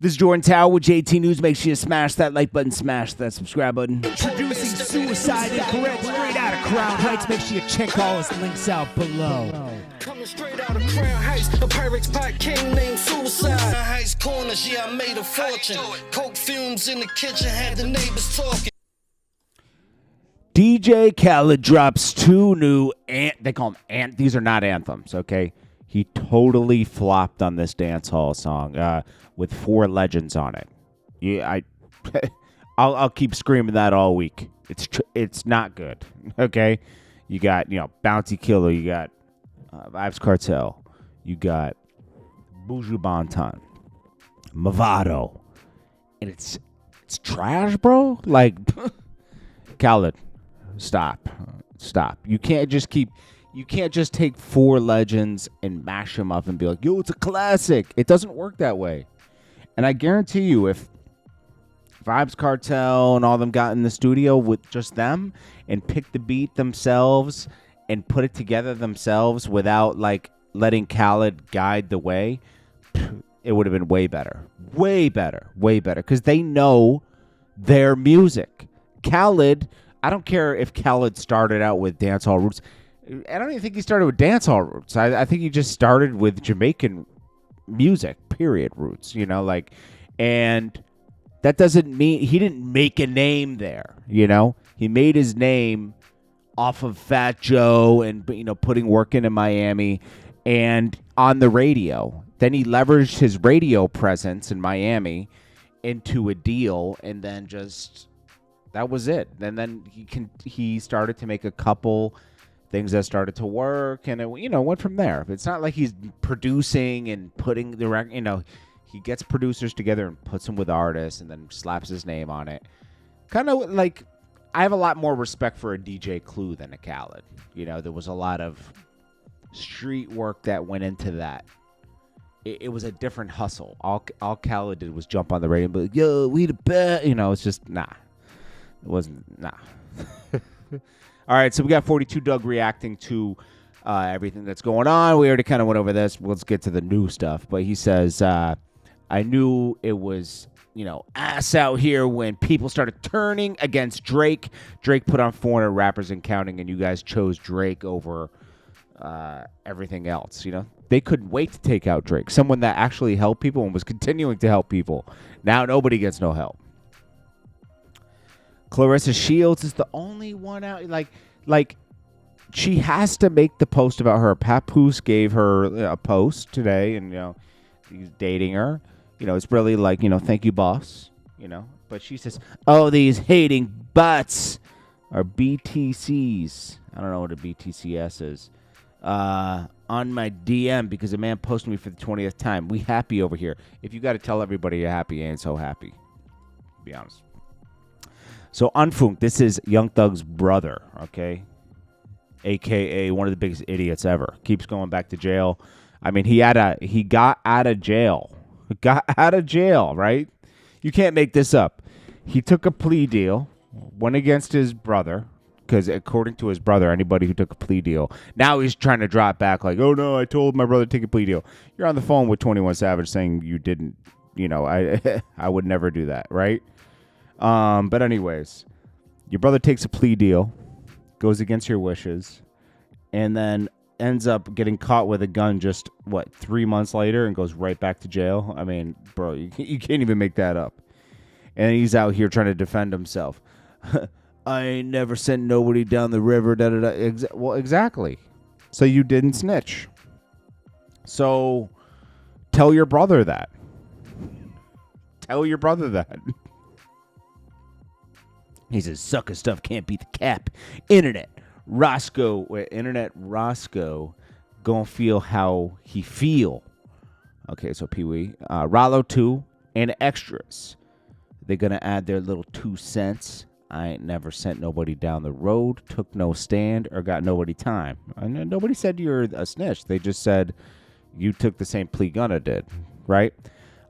This is Jordan Tower with JT News. Make sure you smash that like button, smash that subscribe button. Introducing Suicide Incorrect, straight out of Crown Heights. Make sure you check all his links out below. Coming straight out of Crown Heights, a Pyrex pot king named Suicide. Heights corners, yeah, I made a fortune. Coke fumes in the kitchen, had the neighbors talking. DJ Khaled drops two new, they call them, these are not anthems, okay? He totally flopped on this dance hall song with 4 legends on it. Yeah, I'll keep screaming that all week. It's not good, okay? You got, Bounty Killer, you got Vibes Cartel, you got Buju Banton, Movado, and it's trash, bro. Like, Khaled, stop. You can't just take 4 legends and mash them up and be like, yo, it's a classic. It doesn't work that way. And I guarantee you, if Vibes Cartel and all them got in the studio with just them and picked the beat themselves and put it together themselves without, like, letting Khaled guide the way, it would have been way better. Way better. Way better. Because they know their music. Khaled, I don't care if Khaled started out with dancehall roots. I don't even think he started with dancehall roots. I think he just started with Jamaican music, period, roots, and that doesn't mean he didn't make a name there, He made his name off of Fat Joe and, putting work into Miami and on the radio. Then he leveraged his radio presence in Miami into a deal, and then just, that was it. And then he started to make a couple things that started to work, and it, went from there. It's not like he's producing and putting the record, he gets producers together and puts them with artists and then slaps his name on it. Kind of like, I have a lot more respect for a DJ Clue than a Khaled. There was a lot of street work that went into that. It was a different hustle. All Khaled did was jump on the radio and be like, yo, we the best. It's just, nah. It wasn't, nah. All right, so we got 42 Doug reacting to everything that's going on. We already kind of went over this. Let's get to the new stuff. But he says, I knew it was, ass out here when people started turning against Drake. Drake put on 400 rappers and counting, and you guys chose Drake over everything else. They couldn't wait to take out Drake, someone that actually helped people and was continuing to help people. Now nobody gets no help. Clarissa Shields is the only one out. Like she has to make the post about her. Papoose gave her a post today, and he's dating her. It's really like, thank you, boss. But she says, oh, these hating butts are BTCs. I don't know what a BTCS is. On my DM because a man posted me for the 20th time. We happy over here. If you got to tell everybody you're happy, you ain't so happy. To be honest. So Unfunk, this is Young Thug's brother, okay? AKA one of the biggest idiots ever. Keeps going back to jail. I mean, he got out of jail. Got out of jail, right? You can't make this up. He took a plea deal, went against his brother, because according to his brother, anybody who took a plea deal, now he's trying to drop back like, oh no, I told my brother to take a plea deal. You're on the phone with 21 Savage saying you didn't, I would never do that, right? But anyways, your brother takes a plea deal, goes against your wishes, and then ends up getting caught with a gun just, 3 months later and goes right back to jail? I mean, bro, you can't even make that up. And he's out here trying to defend himself. I ain't never sent nobody down the river, da-da-da. Well, exactly. So you didn't snitch. So tell your brother that. Tell your brother that. He says, sucker stuff can't beat the cap. Internet Roscoe gonna feel how he feel. Okay, so Pee-wee. Rollo 2 and extras. They're gonna add their little 2 cents. I ain't never sent nobody down the road, took no stand, or got nobody time. And nobody said you're a snitch. They just said you took the same plea Gunna did, right?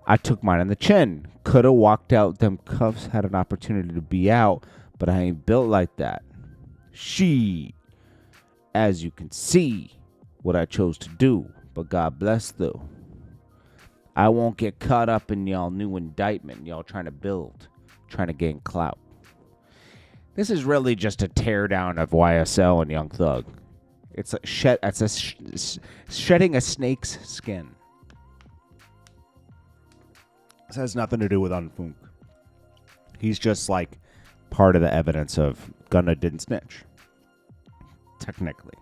I took mine on the chin. Coulda walked out them cuffs, had an opportunity to be out, but I ain't built like that. As you can see, what I chose to do, but God bless though. I won't get caught up in y'all new indictment. Y'all trying to build, trying to gain clout. This is really just a teardown of YSL and Young Thug. It's a shedding a snake's skin. This has nothing to do with Unfunk. He's just like part of the evidence of Gunna didn't snitch. Technically.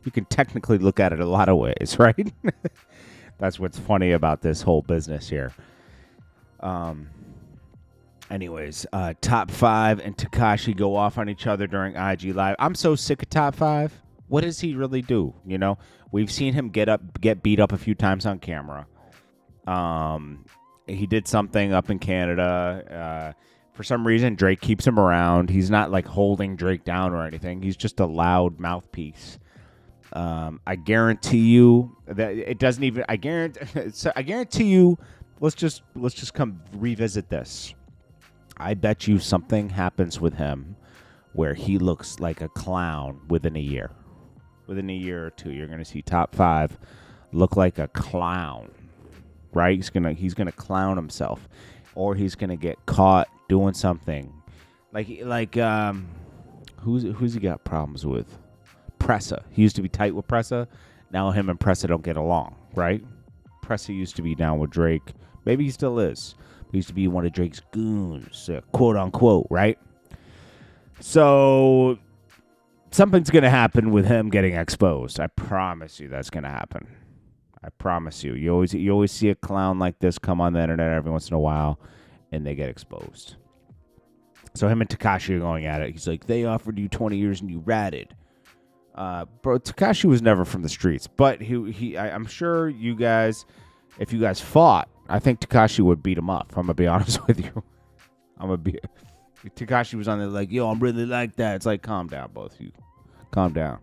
You can technically look at it a lot of ways, right? That's what's funny about this whole business here. Anyways, Top 5 and Tekashi go off on each other during IG Live. I'm so sick of Top 5. What does he really do? You know, we've seen him get beat up a few times on camera. He did something up in Canada. For some reason, Drake keeps him around. He's not like holding Drake down or anything. He's just a loud mouthpiece. I guarantee you that it doesn't even. I guarantee you. Let's just come revisit this. I bet you something happens with him where he looks like a clown within a year. Within a year or two, you're gonna see Top 5 look like a clown. Right? He's gonna clown himself, or he's gonna get caught doing something, like who's he got problems with? Pressa. He used to be tight with Pressa. Now him and Pressa don't get along, right? Pressa used to be down with Drake. Maybe he still is. He used to be one of Drake's goons, quote unquote, right? So something's gonna happen with him getting exposed. I promise you that's gonna happen. I promise you. You always see a clown like this come on the internet every once in a while, and they get exposed. So him and Tekashi are going at it. He's like, they offered you 20 years and you ratted. Bro, Tekashi was never from the streets, but I'm sure you guys, if you guys fought, I think Tekashi would beat him up. I'm gonna be honest with you. Tekashi was on there like, yo, I'm really like that. It's like, calm down, both of you. Calm down.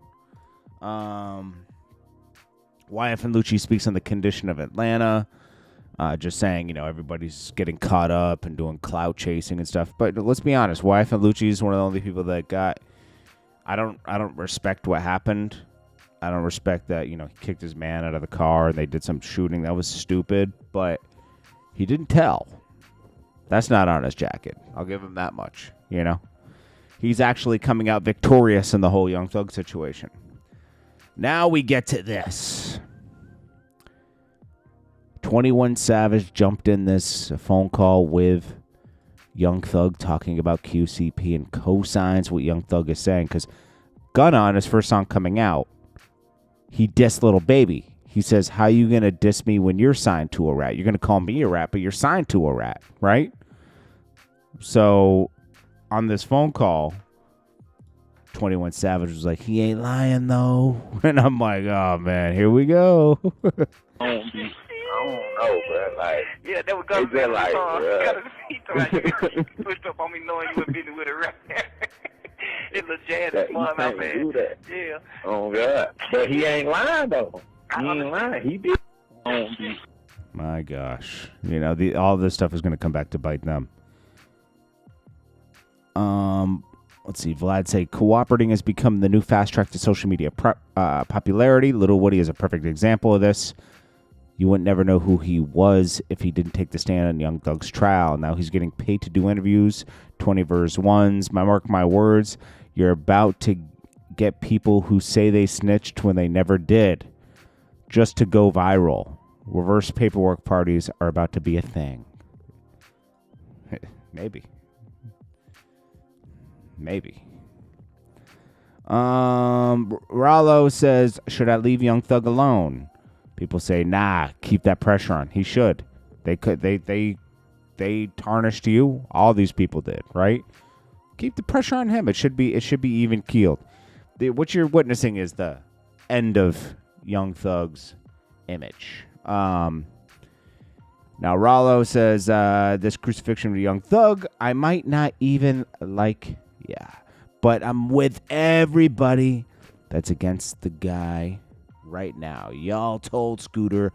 YF and Lucci speaks on the condition of Atlanta, just saying, you know, everybody's getting caught up and doing clout chasing and stuff. But let's be honest, YF and Lucci is one of the only people that got. I don't respect what happened. I don't respect that, you know, he kicked his man out of the car and they did some shooting. That was stupid, but he didn't tell. That's not on his jacket. I'll give him that much, you know. He's actually coming out victorious in the whole Young Thug situation. Now we get to this. 21 Savage jumped in this phone call with Young Thug talking about QCP and co-signs what Young Thug is saying. Because Gunna, on his first song coming out, he dissed Lil Baby. He says, how you going to diss me when you're signed to a rat? You're going to call me a rat, but you're signed to a rat, right? So on this phone call, 21 Savage was like, he ain't lying, though. And I'm like, oh, man, here we go. I don't know, bro. Like, yeah, that was gonna be like, you pushed up on me knowing you were busy with a rap. It's a jazz and fun out there. Yeah. Oh God, but he ain't lying though. He ain't lying. He did. My gosh, you know, all this stuff is going to come back to bite them. Let's see. Vlad say cooperating has become the new fast track to social media popularity. Little Woody is a perfect example of this. You would never know who he was if he didn't take the stand on Young Thug's trial. Now he's getting paid to do interviews, 20 verse ones. Mark my words, you're about to get people who say they snitched when they never did, just to go viral. Reverse paperwork parties are about to be a thing. Maybe. Rallo says, should I leave Young Thug alone? People say, nah, keep that pressure on. He should. They tarnished you. All these people did, right? Keep the pressure on him. It should be even keeled. What you're witnessing is the end of Young Thug's image. Now Rallo says, this crucifixion of Young Thug, I might not even like, but I'm with everybody that's against the guy right now. Y'all told Scooter,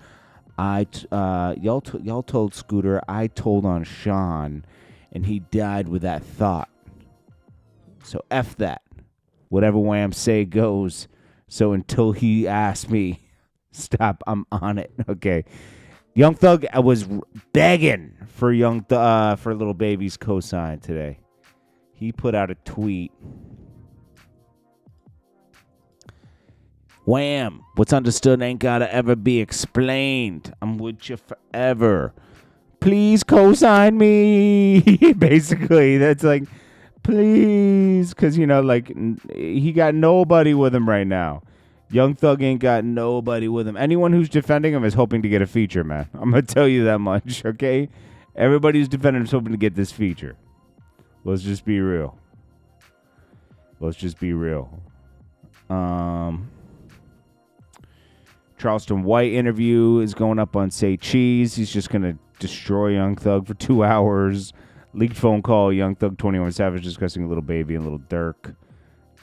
y'all told Scooter, I told on Sean, and he died with that thought. So F that. Whatever Wham say goes. So until he asks me, stop, I'm on it. Okay. Young Thug was begging for for Lil Baby's cosign today. He put out a tweet. Wham! What's understood ain't gotta ever be explained. I'm with you forever. Please cosign me. Basically, that's like, please, because he got nobody with him right now. Young Thug ain't got nobody with him. Anyone who's defending him is hoping to get a feature, man. I'm going to tell you that much, okay? Everybody who's defending him is hoping to get this feature. Let's just be real. Charleston White interview is going up on Say Cheese. He's just going to destroy Young Thug for 2 hours. Leaked phone call, Young Thug 21 Savage discussing Lil Baby and Lil Durk.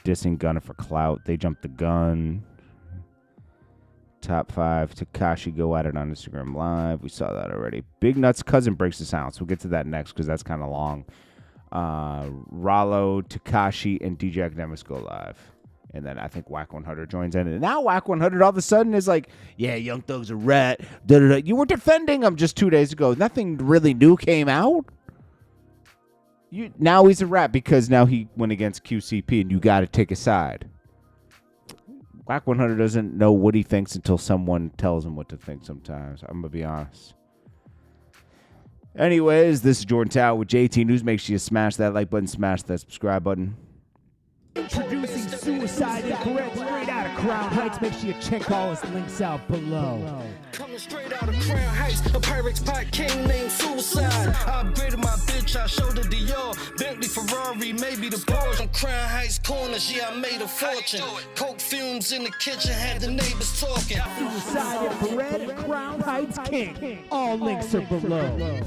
Dissing Gunna for clout. They jumped the gun. Top 5. Tekashi go at it on Instagram Live. We saw that already. Big Nut's cousin breaks the silence. We'll get to that next because that's kind of long. Rollo, Tekashi, and DJ Academics go live. And then I think Whack 100 joins in. And now Whack 100 all of a sudden is like, yeah, Young Thug's a rat. Da-da-da. You were defending him just 2 days ago. Nothing really new came out. Now he's a rat because now he went against QCP and you got to take a side. Whack 100 doesn't know what he thinks until someone tells him what to think sometimes. I'm going to be honest. Anyways, this is Jordan Tower with JT News. Make sure you smash that like button, smash that subscribe button. Introducing SUICIDEINFARED straight out of Crown Heights. Make sure you check all his links out below. Coming straight out of Crown Heights, a Pyrex pot king named Suicide. I upgraded my bitch, I showed her Dior, Bentley, Ferrari, maybe the Porsche. On Crown Heights corners, yeah, I made a fortune. Coke fumes in the kitchen, had the neighbors talking. SUICIDEINFARED, Crown Heights King. All links are below.